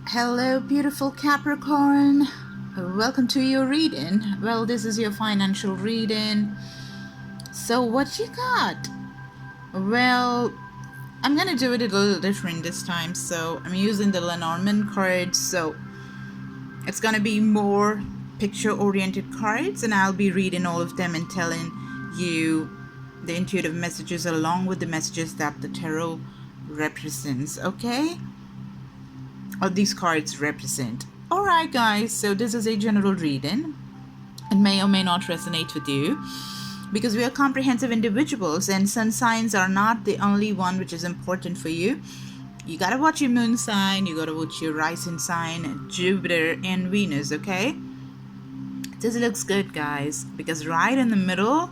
Hello, beautiful Capricorn. Welcome to your reading. Well, this is your financial reading. So, what you got? Well, I'm gonna do it a little different this time. So, I'm using the Lenormand cards. So, it's gonna be more picture-oriented cards, and I'll be reading all of them and telling you the intuitive messages along with the messages that the tarot represents. Okay? Or these cards represent. Alright guys, so this is a general reading. It may or may not resonate with you because we are comprehensive individuals and sun signs are not the only one which is important for you. You gotta watch your moon sign, you gotta watch your rising sign, Jupiter and Venus, okay? This looks good guys because right in the middle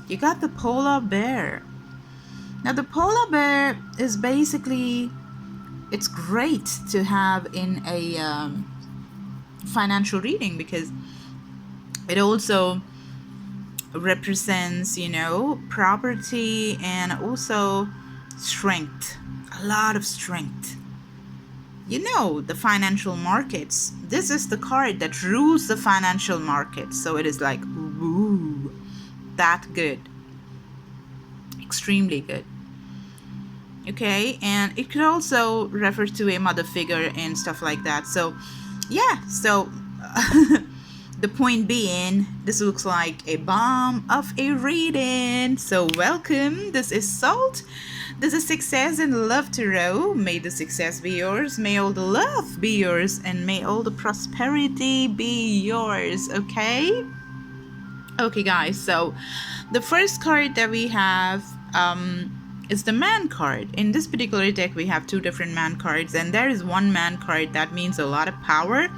you got the polar bear. Now the polar bear is basically, it's great to have in a financial reading because it also represents, property and also strength, a lot of strength. The financial markets. This is the card that rules the financial markets. So it is like, ooh, that good. Extremely good. Okay, and it could also refer to a mother figure and stuff like that. So yeah, so the point being, this looks like a bomb of a reading. So welcome. This is Salt. This is Success and Love Tarot. May the success be yours, may all the love be yours, and may all the prosperity be yours. Okay guys, so the first card that we have is the man card. In this particular deck we have two different man cards, and there is one man card that means a lot of power,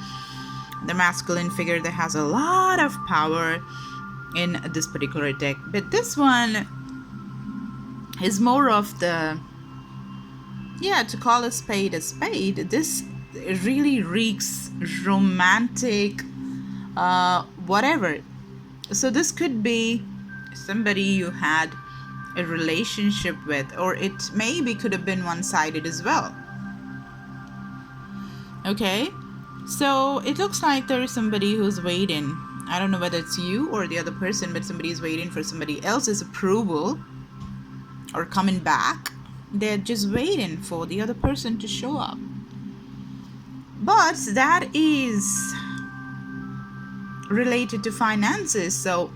the masculine figure that has a lot of power in this particular deck. But this one is more of the, to call a spade, this really reeks romantic, whatever. So this could be somebody you had a relationship with, or it maybe could have been one-sided as well. Okay, so it looks like there is somebody who's waiting. I don't know whether it's you or the other person, but somebody is waiting for somebody else's approval or coming back. They're just waiting for the other person to show up. But that is related to finances, so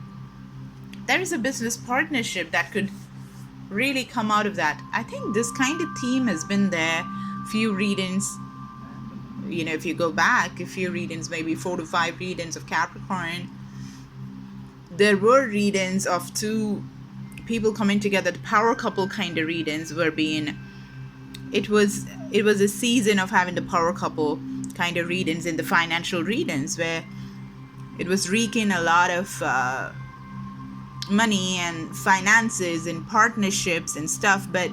there is a business partnership that could really come out of that. I think this kind of theme has been there. Few readings, if you go back a few readings, maybe 4 to 5 readings of Capricorn, there were readings of two people coming together. The power couple kind of readings were being, it was a season of having the power couple kind of readings in the financial readings, where it was wreaking a lot of money and finances and partnerships and stuff, but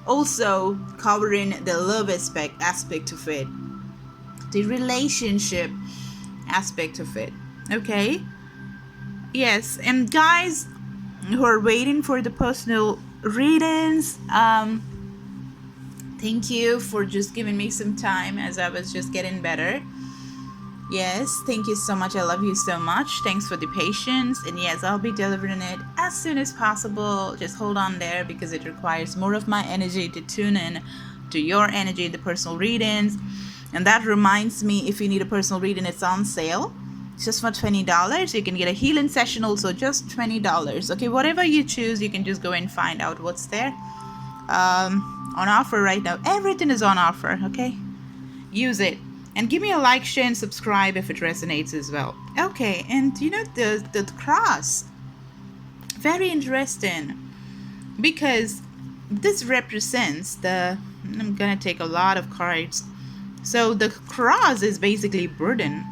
also covering the love aspect of it, the relationship aspect of it. Okay, yes, and guys who are waiting for the personal readings, thank you for just giving me some time as I was just getting better. Yes, thank you so much. I love you so much. Thanks for the patience. And yes, I'll be delivering it as soon as possible. Just hold on there because it requires more of my energy to tune in to your energy, the personal readings. And that reminds me, if you need a personal reading, it's on sale. It's just for $20. You can get a healing session also, just $20. Okay, whatever you choose, you can just go and find out what's there. On offer right now. Everything is on offer, okay? Use it. And give me a like, share, and subscribe if it resonates as well. Okay, and the cross. Very interesting. Because this represents I'm going to take a lot of cards. So the cross is basically burden.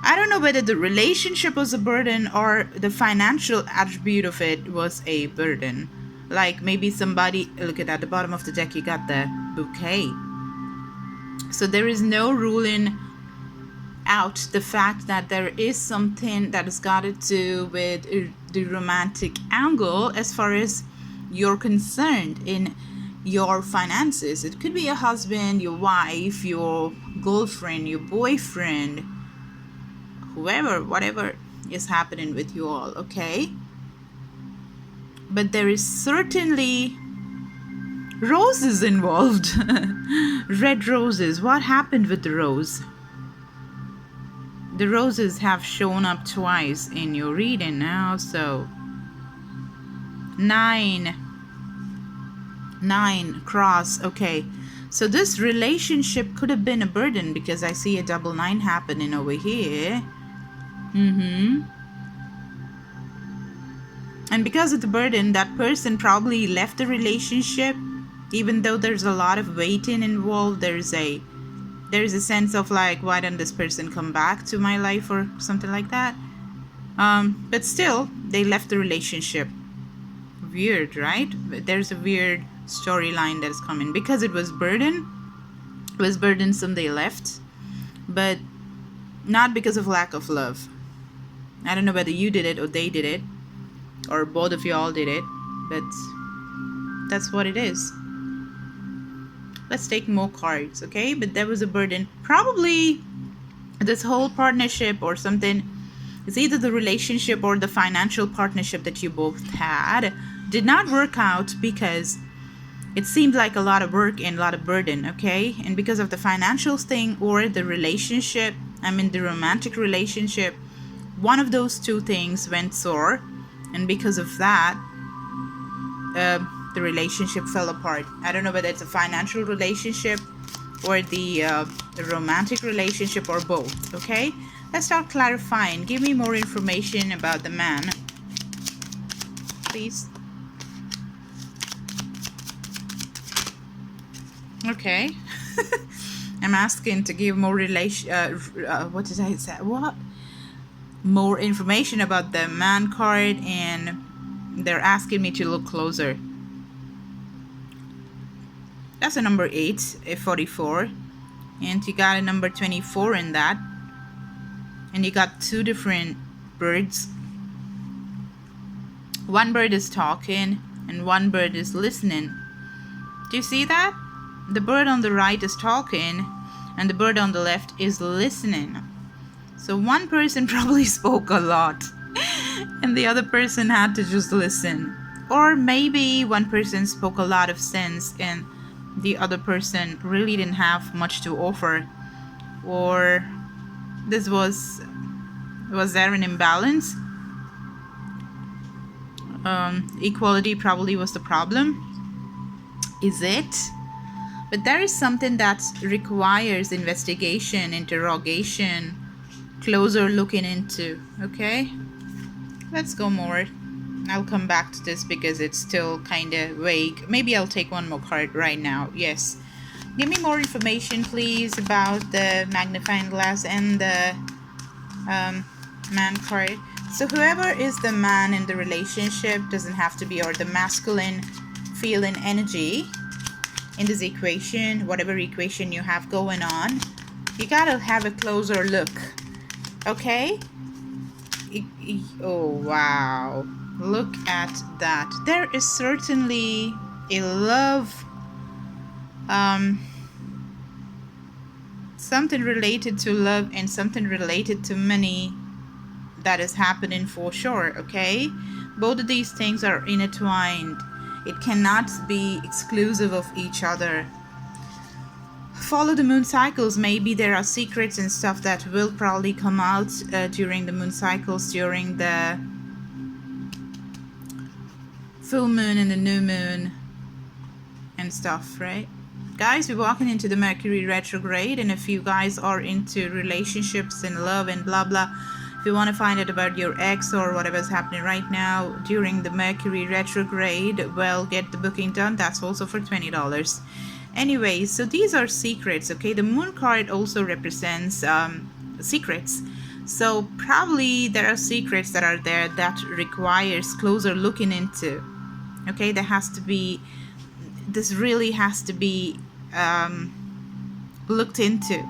I don't know whether the relationship was a burden or the financial attribute of it was a burden. Like maybe somebody, look at the bottom of the deck, you got the bouquet. So there is no ruling out the fact that there is something that has got to do with the romantic angle as far as you're concerned in your finances. It could be your husband, your wife, your girlfriend, your boyfriend, whoever, whatever is happening with you all, okay? But there is certainly roses involved. Red roses. What happened with the rose? The roses have shown up twice in your reading now. So 9 cross. Okay, so this relationship could have been a burden, because I see a double 9 happening over here. And because of the burden, that person probably left the relationship. Even though there's a lot of waiting involved, there's a sense of like, why didn't this person come back to my life or something like that? But still, they left the relationship. Weird, right? There's a weird storyline that is coming because it was burden. It was burdensome, they left, but not because of lack of love. I don't know whether you did it or they did it, or both of you all did it, but that's what it is. Let's take more cards, okay? But there was a burden. Probably this whole partnership or something, it's either the relationship or the financial partnership that you both had did not work out because it seemed like a lot of work and a lot of burden, okay? And because of the financial thing or the relationship, I mean the romantic relationship, one of those two things went sour, and because of that, the relationship fell apart. I don't know whether it's a financial relationship or the romantic relationship or both, okay? Let's start clarifying. Give me more information about the man, please. Okay. I'm asking to give more what did I say? What? More information about the man card, and they're asking me to look closer. That's a number 8, a 44, and you got a number 24 in that, and you got 2 different birds. One bird is talking and one bird is listening. Do you see that? The bird on the right is talking and the bird on the left is listening. So one person probably spoke a lot and the other person had to just listen. Or maybe one person spoke a lot of sense and the other person really didn't have much to offer. Or this was there an imbalance? Equality probably was the problem. Is it? But there is something that requires investigation, interrogation, closer looking into. Okay, let's go more. I'll come back to this because it's still kind of vague. Maybe I'll take one more card right now. Yes, give me more information please about the magnifying glass and the man card. So whoever is the man in the relationship, doesn't have to be, or the masculine feeling energy in this equation, whatever equation you have going on, you gotta have a closer look. Okay? Oh wow, look at that. There is certainly a love, something related to love and something related to money that is happening for sure. Okay, both of these things are intertwined. It cannot be exclusive of each other. Follow the moon cycles. Maybe there are secrets and stuff that will probably come out during the moon cycles, during the full moon and the new moon and stuff, right? Guys, we're walking into the Mercury retrograde, and if you guys are into relationships and love and blah blah, if you want to find out about your ex or whatever's happening right now during the Mercury retrograde, well, get the booking done. That's also for $20. Anyway, so these are secrets, okay? The moon card also represents secrets. So probably there are secrets that are there that requires closer looking into. Okay, there has to be, this really has to be looked into.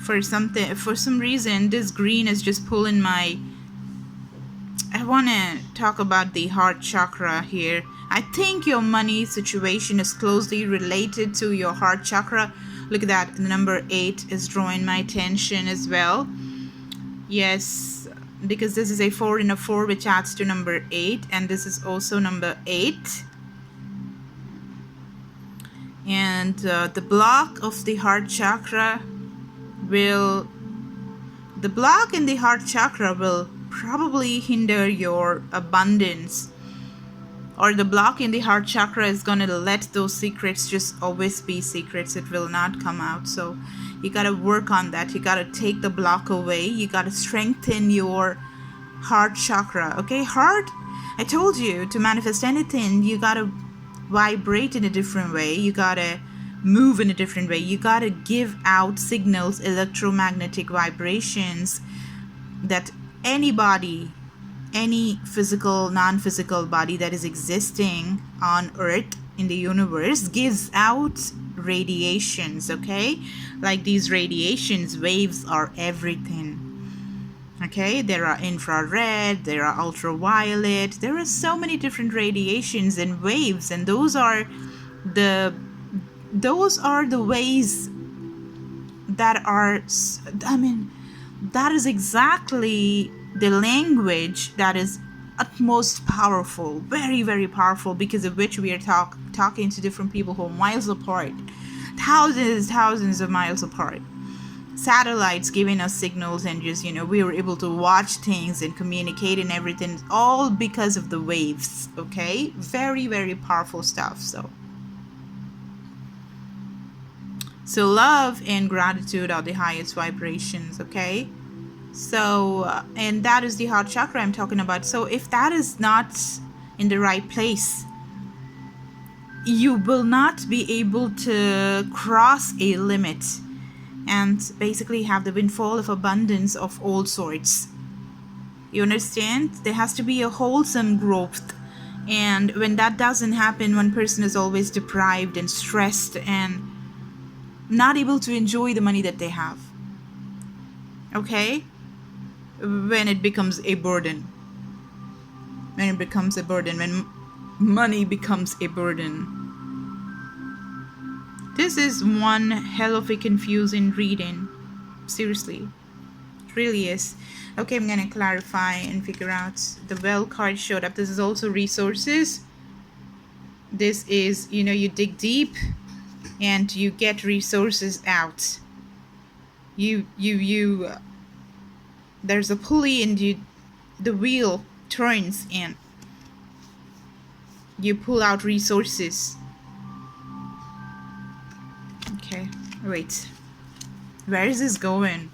For some reason, this green is just pulling my, I want to talk about the heart chakra here, I think your money situation is closely related to your heart chakra. Look at that. The number 8 is drawing my attention as well. Yes, because this is a 4 in a 4, which adds to number 8. And this is also number 8. And the block of the heart chakra will... The block in the heart chakra will probably hinder your abundance. Or the block in the heart chakra is going to let those secrets just always be secrets. It will not come out. So you got to work on that. You got to take the block away. You got to strengthen your heart chakra. Okay, heart, I told you, to manifest anything, you got to vibrate in a different way. You got to move in a different way. You got to give out signals, electromagnetic vibrations that anybody, any physical, non-physical body that is existing on Earth in the universe gives out radiations, okay? Like these radiations, waves are everything. Okay, there are infrared, there are ultraviolet, there are so many different radiations and waves, and those are the ways that are, I mean, that is exactly the language that is utmost powerful, very, very powerful, because of which we are talking to different people who are miles apart, thousands of miles apart. Satellites giving us signals, and just, you know, we were able to watch things and communicate and everything, all because of the waves. Okay, very, very powerful stuff. So love and gratitude are the highest vibrations. Okay, so and that is the heart chakra I'm talking about. So if that is not in the right place, you will not be able to cross a limit and basically have the windfall of abundance of all sorts. You understand? There has to be a wholesome growth. And when that doesn't happen, one person is always deprived and stressed and not able to enjoy the money that they have. Okay? When it becomes a burden. When it becomes a burden. When money becomes a burden. This is one hell of a confusing reading. Seriously. It really is. Okay, I'm going to clarify and figure out. The well card showed up. This is also resources. This is, you know, you dig deep and you get resources out. There's a pulley and the wheel turns and you pull out resources. Okay, wait. Where is this going?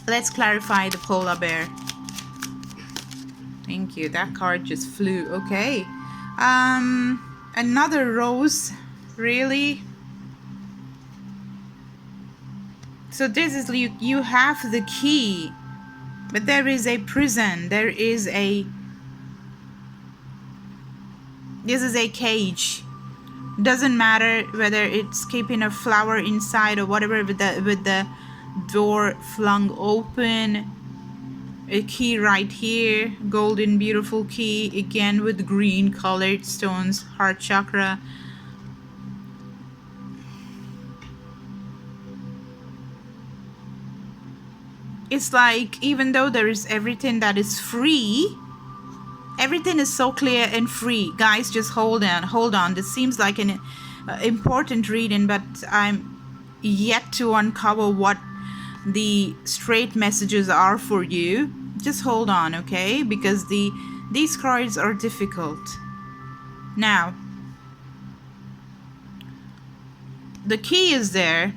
Let's clarify the polar bear. Thank you. That card just flew. Okay. Another rose. Really? So this is, you have the key, but there is a prison. This is a cage. Doesn't matter whether it's keeping a flower inside or whatever, with the door flung open. A key right here, golden beautiful key, again with green colored stones, heart chakra. It's like, even though there is everything that is free, everything is so clear and free. Guys, just hold on. This seems like an important reading, but I'm yet to uncover what the straight messages are for you. Just hold on, okay? Because these cards are difficult. Now, the key is there.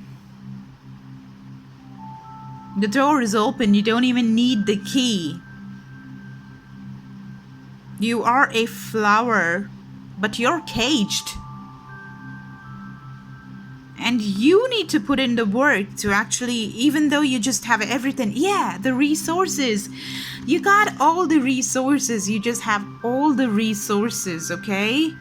The door is open. You don't even need the key. You are a flower, but you're caged. And you need to put in the work to actually, even though you just have everything. Yeah, the resources. You got all the resources. You just have all the resources, okay?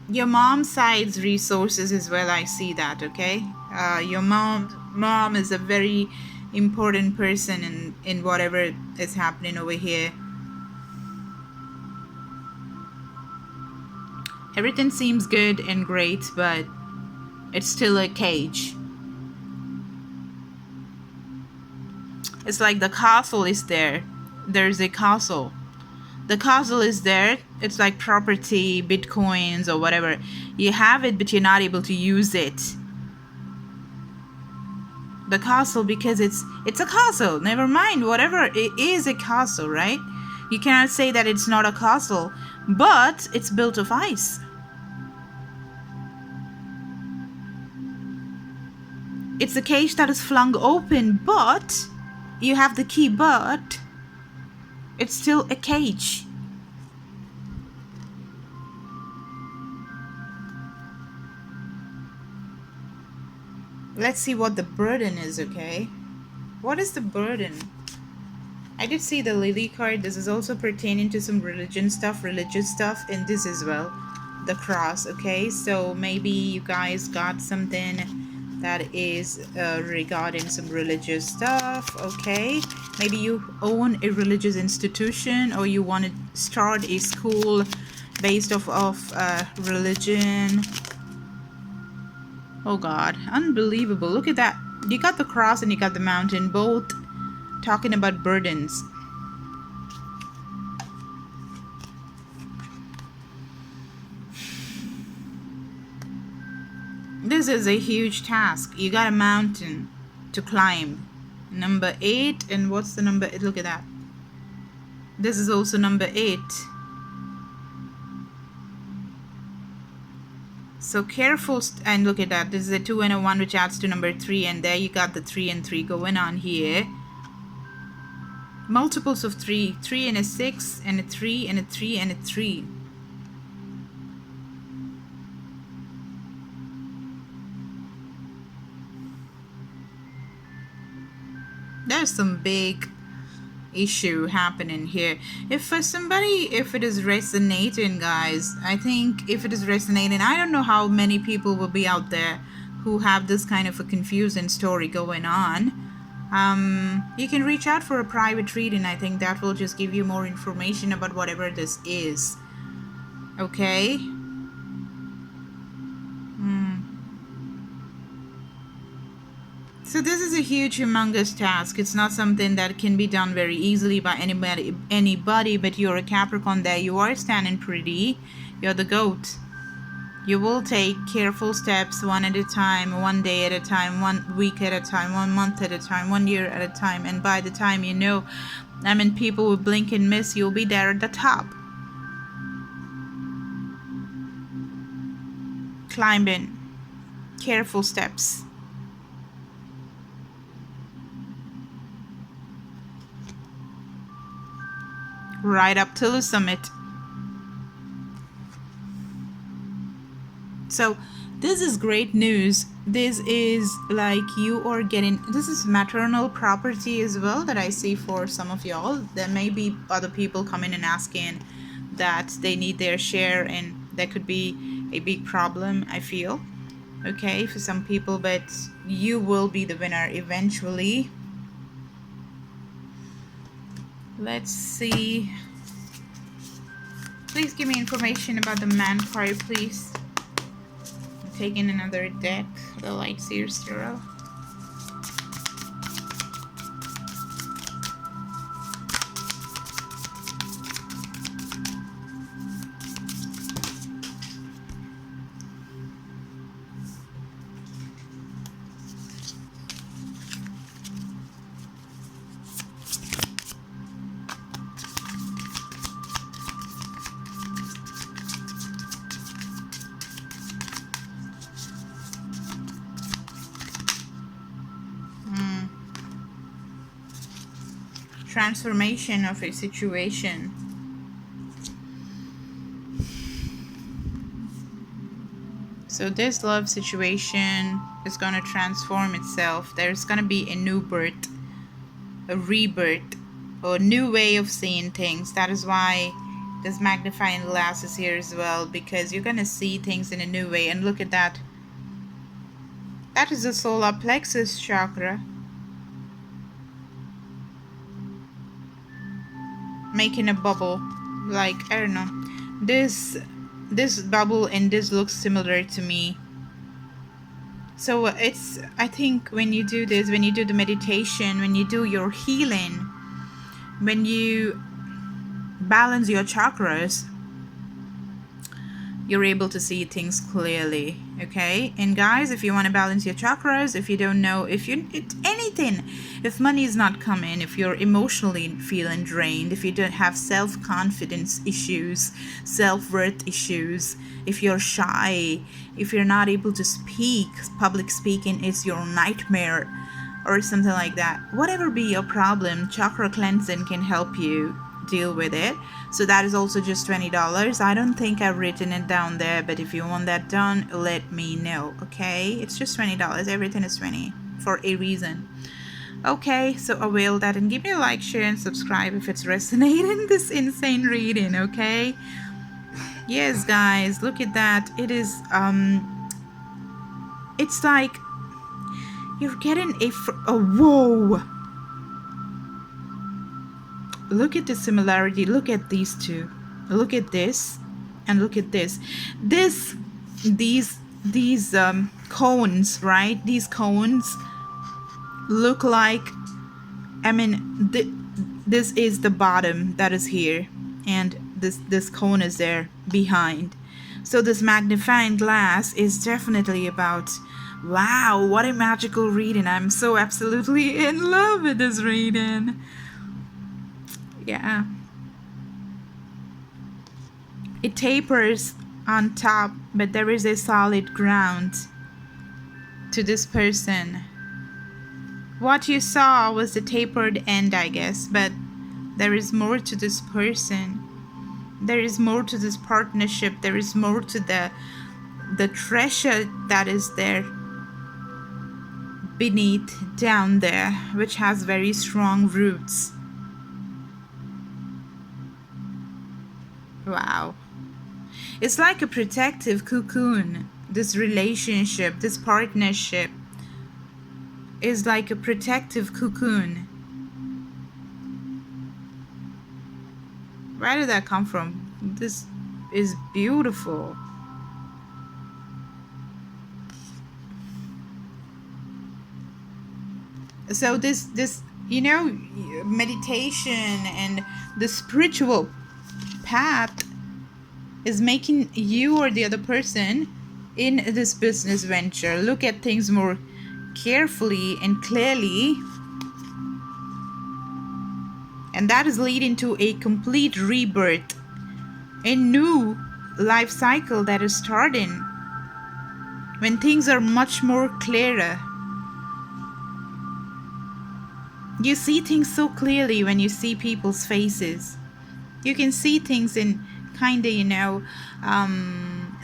Your mom's side's resources as well, I see that, okay? Your mom is a very important person in whatever is happening over here. Everything seems good and great, but it's still a cage. It's like the castle is there. There's a castle. The castle is there. It's like property, bitcoins or whatever. You have it, but you're not able to use it. The castle, because it's a castle. Never mind, whatever. It is a castle, right? You cannot say that it's not a castle, but it's built of ice. It's a cage that is flung open, but you have the key, but it's still a cage. Let's see what the burden is, okay? What is the burden? I did see the Lily card. This is also pertaining to some religious stuff, and this as well. The cross, okay? So maybe you guys got something that is regarding some religious stuff, okay? Maybe you own a religious institution, or you want to start a school based off of religion. Oh God, unbelievable. Look at that. You got the cross and you got the mountain, both talking about burdens. This is a huge task. You got a mountain to climb. Number 8, and what's the number? Look at that. This is also number 8. So careful, and look at that. This is a 2 and a 1, which adds to number 3, and there you got the 3 and 3 going on here. Multiples of 3. 3 and a 6, and a 3, and a 3, and a 3. There's some big issue happening here. If for somebody, if it is resonating, guys, I think if it is resonating, I don't know how many people will be out there who have this kind of a confusing story going on. You can reach out for a private reading. I think that will just give you more information about whatever this is, okay? So this is a huge, humongous task. It's not something that can be done very easily by anybody, but you're a Capricorn there. You are standing pretty. You're the goat. You will take careful steps, one at a time, one day at a time, 1 week at a time, 1 month at a time, 1 year at a time. And by the time you know, people will blink and miss, you'll be there at the top. Climbing. Careful steps. Right up to the summit. So this is great news. This is like you are getting, this is maternal property as well that I see for some of y'all. There may be other people coming and asking that they need their share, and that could be a big problem, I feel, okay, for some people, but you will be the winner eventually. Let's see. Please give me information about the man card, please. I'm taking another deck, the Light Seers Tarot. Transformation of a situation. So this love situation is going to transform itself. There's going to be a new birth, a rebirth, or a new way of seeing things. That is why this magnifying glass is here as well, because you're going to see things in a new way. And look at that. That is the solar plexus chakra. Making a bubble, like, I don't know, this this bubble and this looks similar to me. So I think when you do this, when you do the meditation, when you do your healing, when you balance your chakras, you're able to see things clearly. Okay, and guys, if you want to balance your chakras, if you don't know, if anything, if money is not coming, if you're emotionally feeling drained, if you don't have self-confidence issues, self-worth issues, if you're shy, if you're not able to speak, public speaking is your nightmare or something like that, whatever be your problem, chakra cleansing can help you deal with it. So that is also just $20. I don't think I've written it down there, but if you want that done, let me know. Okay, it's just $20. Everything is 20 for a reason. Okay, so avail that and give me a like, share, and subscribe if it's resonating, this insane reading. Okay, yes guys, look at that. It is it's like you're getting a whoa. Look at the similarity. Look at these two. Look at this and look at this. These cones, right? These cones look like, I mean, this is the bottom that is here, and this cone is there behind. So this magnifying glass is definitely about, wow, what a magical reading. I'm so absolutely in love with this reading. Yeah, it tapers on top, but there is a solid ground to this person. What you saw was the tapered end, I guess, but there is more to this person. There is more to this partnership. There is more to the treasure that is there beneath, down there, which has very strong roots. Wow. It's like a protective cocoon. This relationship, this partnership is like a protective cocoon. Where did that come from? This is beautiful. So this you know, meditation and the spiritual path is making you or the other person in this business venture look at things more carefully and clearly, and that is leading to a complete rebirth, a new life cycle that is starting when things are much more clearer. You see things so clearly when you see people's faces. You can see things in kind of, you know,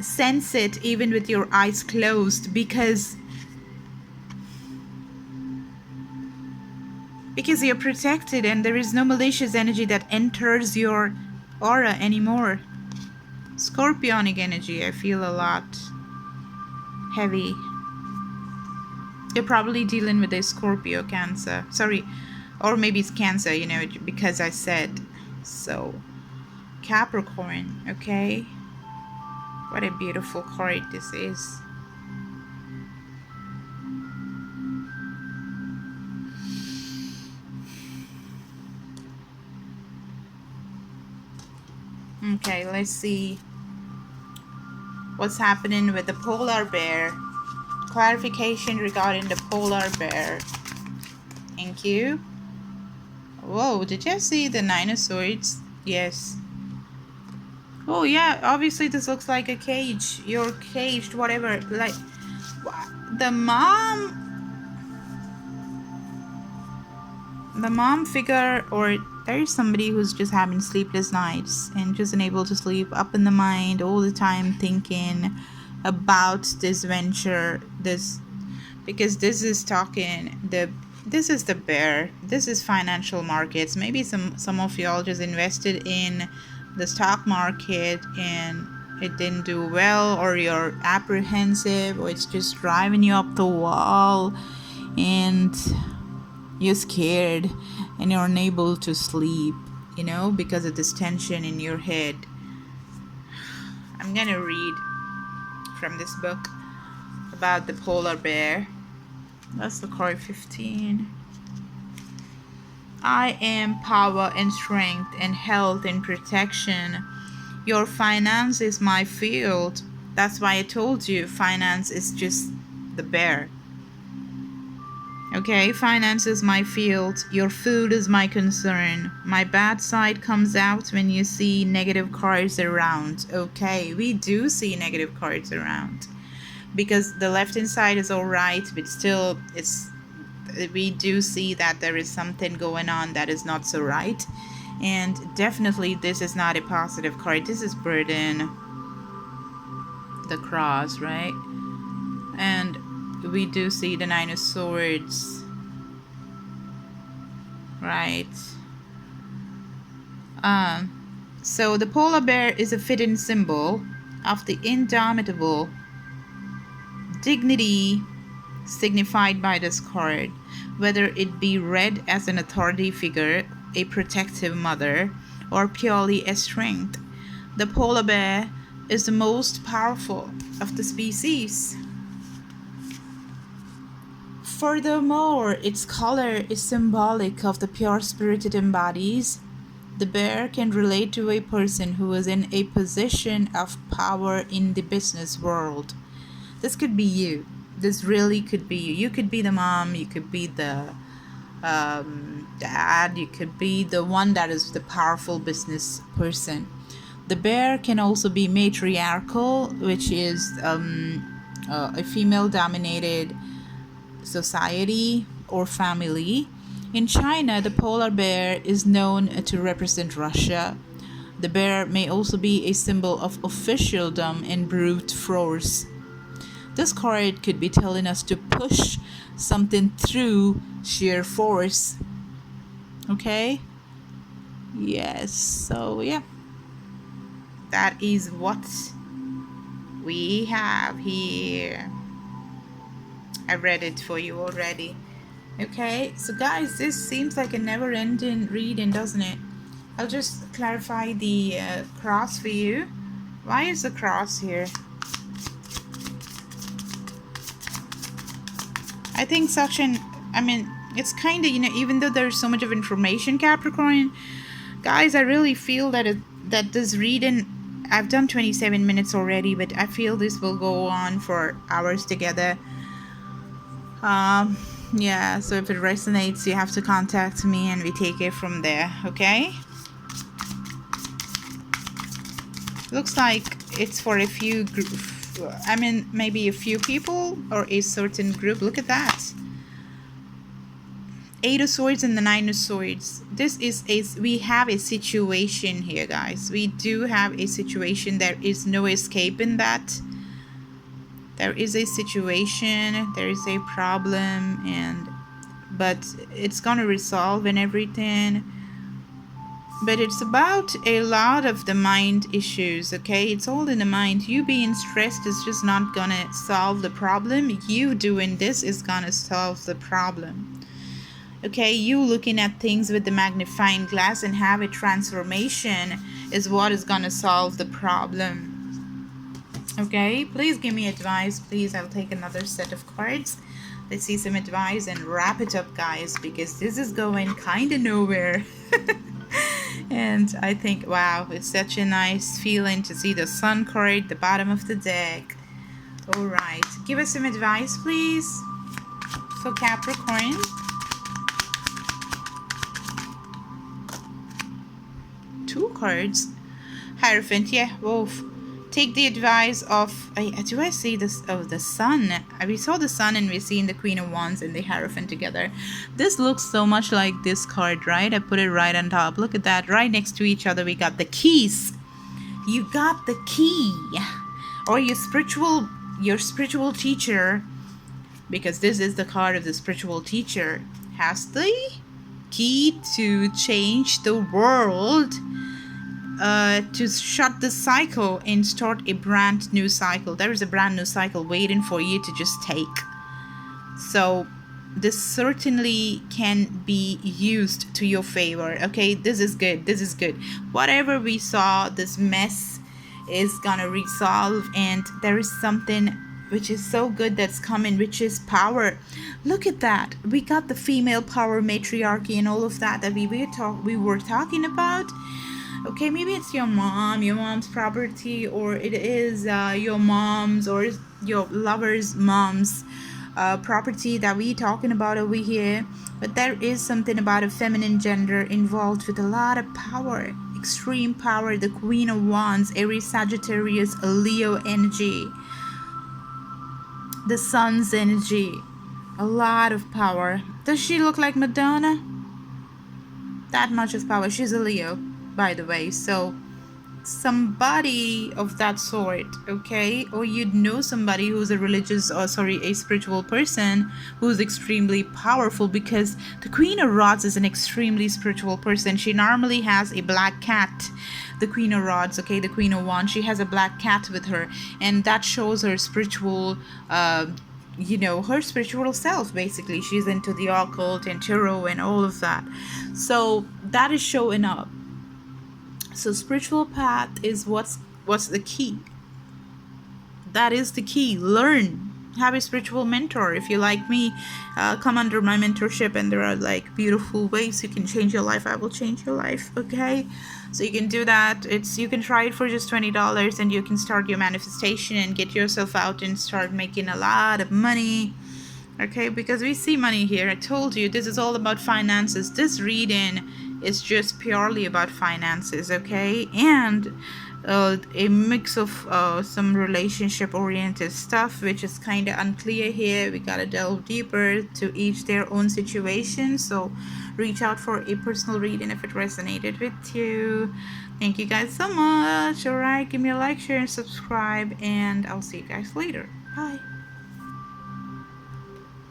sense it even with your eyes closed, because you're protected and there is no malicious energy that enters your aura anymore. Scorpionic energy, I feel a lot heavy. You're probably dealing with a Scorpio, Cancer. Sorry, or maybe it's Cancer, you know, because I said so. Capricorn, okay? What a beautiful card this is. Okay, let's see what's happening with the polar bear. Clarification regarding the polar bear. Thank you. Whoa, did you see the Nine of Swords? Yes. Oh yeah, obviously this looks like a cage. You're caged, whatever. Like the mom figure, or there is somebody who's just having sleepless nights and just unable to sleep, up in the mind all the time, thinking about this venture, because this is talking this is the bear. This is financial markets. Maybe some of y'all just invested in the stock market and it didn't do well, or you're apprehensive, or it's just driving you up the wall and you're scared and you're unable to sleep, you know, because of this tension in your head. I'm gonna read from this book about the polar bear. That's the card 15. I am power and strength and health and protection. Your finance is my field. That's why I told you finance is just the bear. Okay, finance is my field. Your food is my concern. My bad side comes out when you see negative cards around. Okay, we do see negative cards around. Because the left hand side is alright, but still we do see that there is something going on that is not so right. And definitely this is not a positive card. This is burden. The cross, right? And we do see the 9 of Swords, right? So the polar bear is a fitting symbol of the indomitable dignity signified by this card, whether it be read as an authority figure, a protective mother, or purely a strength. The polar bear is the most powerful of the species. Furthermore, its color is symbolic of the pure spirit it embodies. The bear can relate to a person who is in a position of power in the business world. This could be you. This really could be you. You could be the mom, you could be the dad, you could be the one that is the powerful business person. The bear can also be matriarchal, which is a female-dominated society or family. In China, the polar bear is known to represent Russia. The bear may also be a symbol of officialdom and brute force. This card could be telling us to push something through sheer force. Okay? Yes, so yeah. That is what we have here. I read it for you already. Okay, so guys, this seems like a never-ending reading, doesn't it? I'll just clarify the cross for you. Why is the cross here? I think it's kind of, even though there's so much of information, Capricorn, guys, I really feel that this reading, I've done 27 minutes already, but I feel this will go on for hours together. Yeah, so if it resonates, you have to contact me and we take it from there, okay? Looks like it's for a few maybe a few people or a certain group. Look at that. 8 of Swords and the 9 of Swords. We have a situation here, guys. We do have a situation. There is no escaping that. There is a situation, there is a problem, but it's gonna resolve and everything. But it's about a lot of the mind issues, okay? It's all in the mind. You being stressed is just not gonna solve the problem. You doing this is gonna solve the problem. Okay, you looking at things with the magnifying glass and have a transformation is what is gonna solve the problem. Okay, please give me advice. Please, I'll take another set of cards. Let's see some advice and wrap it up, guys, because this is going kind of nowhere. And I think, wow, it's such a nice feeling to see the Sun card at the bottom of the deck. All right, give us some advice, please, for Capricorn. Two cards. Hierophant, yeah, Wolf. Take the advice of, do I see this? Oh, the Sun. We saw the Sun and we're seeing the Queen of Wands and the Hierophant together. This looks so much like this card, right? I put it right on top. Look at that. Right next to each other, we got the keys. You got the key. Or your spiritual teacher, because this is the card of the spiritual teacher, has the key to change the world. To shut the cycle and start a brand new cycle. There is a brand new cycle waiting for you to just take. So this certainly can be used to your favor. Okay, this is good. This is good. Whatever we saw, this mess is gonna resolve, and there is something which is so good that's coming, which is power. Look at that. We got the female power, matriarchy, and all of that we were talking about. Okay, maybe it's your mom's property, or it is your mom's or your lover's mom's property that we talking about over here. But there is something about a feminine gender involved with a lot of power, extreme power. The Queen of Wands, Aries, Sagittarius, a Leo energy, the Sun's energy, a lot of power. Does she look like Madonna? That much of power. She's a Leo, by the way, so somebody of that sort, okay? Or you'd know somebody who's a spiritual person who's extremely powerful, because the Queen of Rods is an extremely spiritual person. She normally has a black cat. The Queen of Rods, okay, the Queen of Wands, she has a black cat with her, and that shows her spiritual her spiritual self. Basically, she's into the occult and tarot and all of that, so that is showing up. So spiritual path is what's the key. That is the key. Learn. Have a spiritual mentor. If you like me, come under my mentorship, and there are like beautiful ways you can change your life. I will change your life, okay? So you can do that. You can try it for just $20, and you can start your manifestation and get yourself out and start making a lot of money. Okay, because we see money here. I told you this is all about finances. This reading is just purely about finances, okay? And a mix of some relationship oriented stuff, which is kind of unclear here. We gotta delve deeper, to each their own situation. So reach out for a personal reading if it resonated with you. Thank you guys so much. All right, give me a like, share, and subscribe, and I'll see you guys later. Bye.